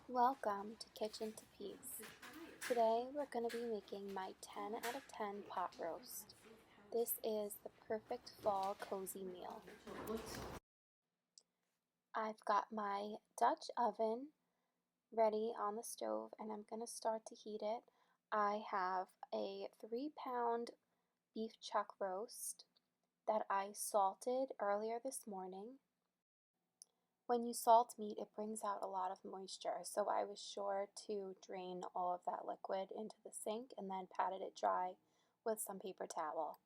Welcome to Kitchen to Peace. Today we're going to be making my 10 out of 10 pot roast. This is the perfect fall cozy meal. I've got my Dutch oven ready on the stove and I'm going to start to heat it. I have a 3-pound beef chuck roast that I salted earlier this morning. When you salt meat, it brings out a lot of moisture, so I was sure to drain all of that liquid into the sink and then patted it dry with some paper towel.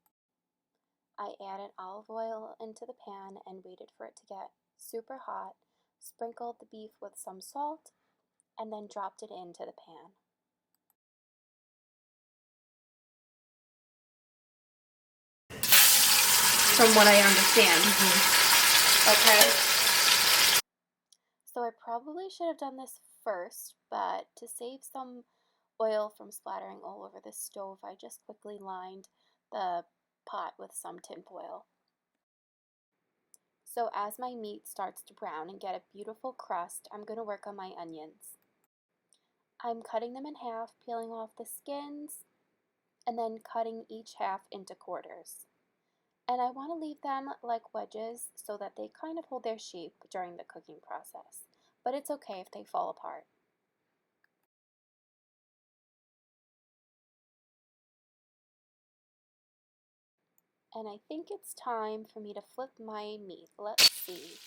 I added olive oil into the pan and waited for it to get super hot, sprinkled the beef with some salt, and then dropped it into the pan. From what I understand. Okay. So I probably should have done this first, but to save some oil from splattering all over the stove, I just quickly lined the pot with some tinfoil. So as my meat starts to brown and get a beautiful crust, I'm going to work on my onions. I'm cutting them in half, peeling off the skins, and then cutting each half into quarters. And I want to leave them like wedges so that they kind of hold their shape during the cooking process, but it's okay if they fall apart. And I think it's time for me to flip my meat. Let's see.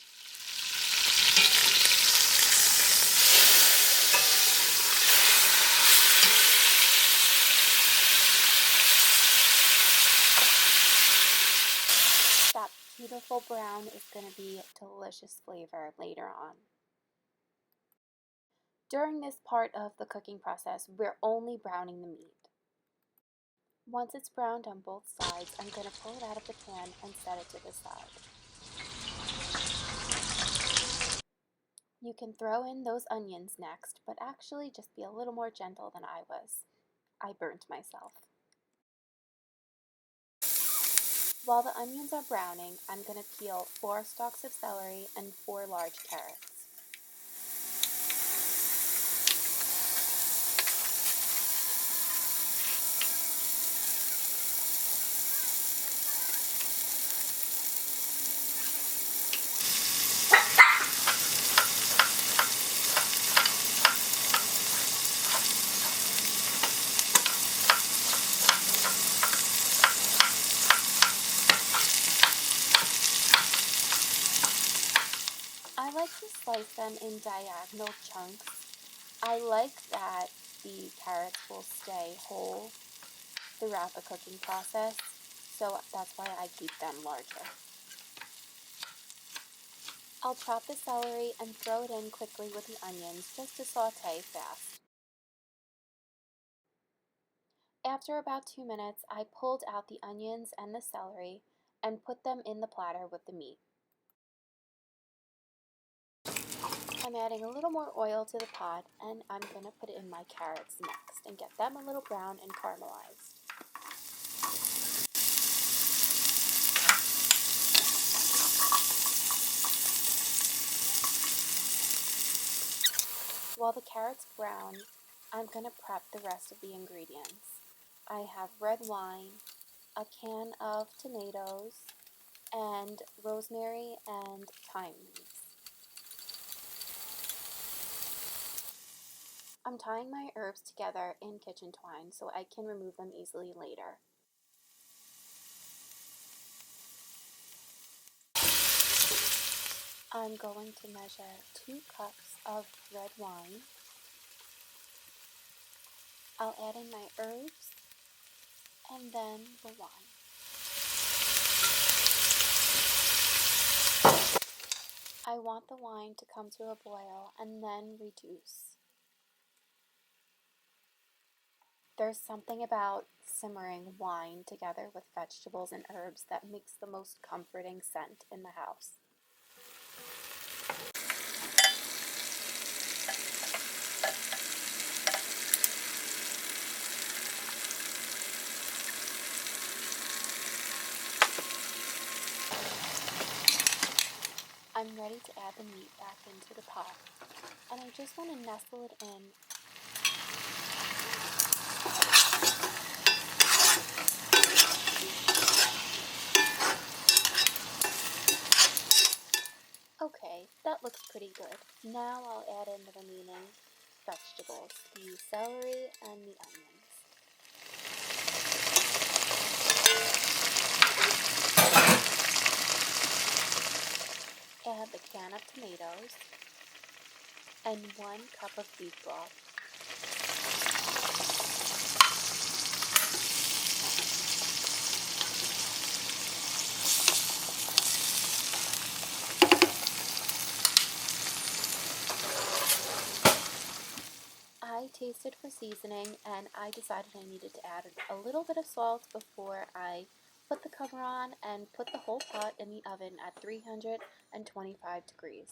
That beautiful brown is going to be delicious flavor later on. During this part of the cooking process, we're only browning the meat. Once it's browned on both sides, I'm going to pull it out of the pan and set it to the side. You can throw in those onions next, but actually just be a little more gentle than I was. I burnt myself. While the onions are browning, I'm going to peel 4 stalks of celery and 4 large carrots. I like to slice them in diagonal chunks. I like that the carrots will stay whole throughout the cooking process, so that's why I keep them larger. I'll chop the celery and throw it in quickly with the onions just to saute fast. After about 2 minutes, I pulled out the onions and the celery and put them in the platter with the meat. I'm adding a little more oil to the pot and I'm going to put in my carrots next and get them a little brown and caramelized. While the carrots brown, I'm going to prep the rest of the ingredients. I have red wine, a can of tomatoes, and rosemary and thyme leaves. I'm tying my herbs together in kitchen twine so I can remove them easily later. I'm going to measure 2 cups of red wine. I'll add in my herbs and then the wine. I want the wine to come to a boil and then reduce. There's something about simmering wine together with vegetables and herbs that makes the most comforting scent in the house. I'm ready to add the meat back into the pot, and I just want to nestle it in. Okay, that looks pretty good. Now I'll add in the remaining vegetables, the celery and the onions. Add the can of tomatoes and 1 cup of beef broth. I tasted for seasoning and I decided I needed to add a little bit of salt before I put the cover on and put the whole pot in the oven at 325 degrees.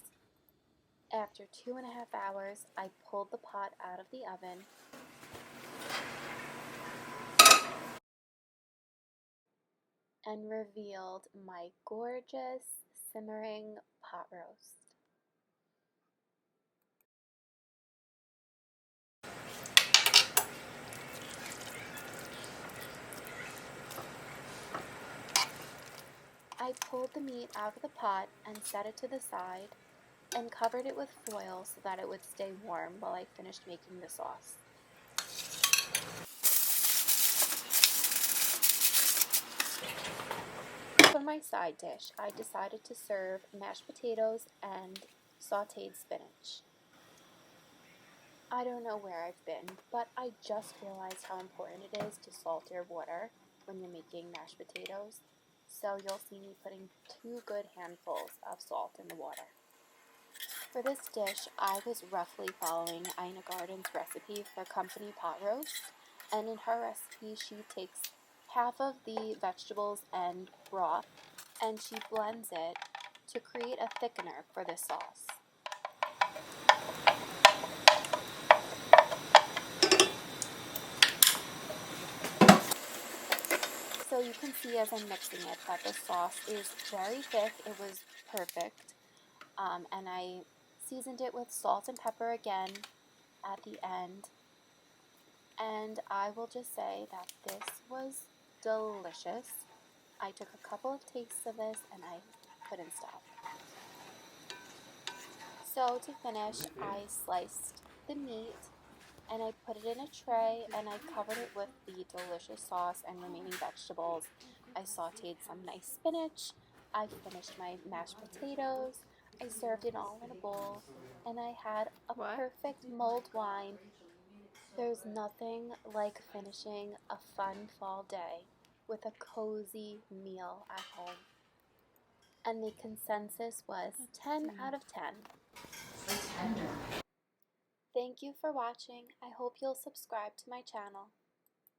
After 2.5 hours, I pulled the pot out of the oven and revealed my gorgeous simmering pot roast. I pulled the meat out of the pot and set it to the side and covered it with foil so that it would stay warm while I finished making the sauce. For my side dish, I decided to serve mashed potatoes and sautéed spinach. I don't know where I've been, but I just realized how important it is to salt your water when you're making mashed potatoes. So you'll see me putting 2 good handfuls of salt in the water. For this dish, I was roughly following Ina Garten's recipe for company pot roast, and in her recipe she takes half of the vegetables and broth and she blends it to create a thickener for this sauce. So you can see as I'm mixing it that the sauce is very thick. It was perfect. And I seasoned it with salt and pepper again at the end. And I will just say that this was delicious. I took a couple of tastes of this and I couldn't stop. So to finish, I sliced the meat and I put it in a tray and I covered it with the delicious sauce and remaining vegetables. I sauteed some nice spinach. I finished my mashed potatoes. I served it all in a bowl and I had a perfect mulled wine. There's nothing like finishing a fun fall day with a cozy meal at home. And the consensus was 10 out of 10. So tender. Thank you for watching. I hope you'll subscribe to my channel.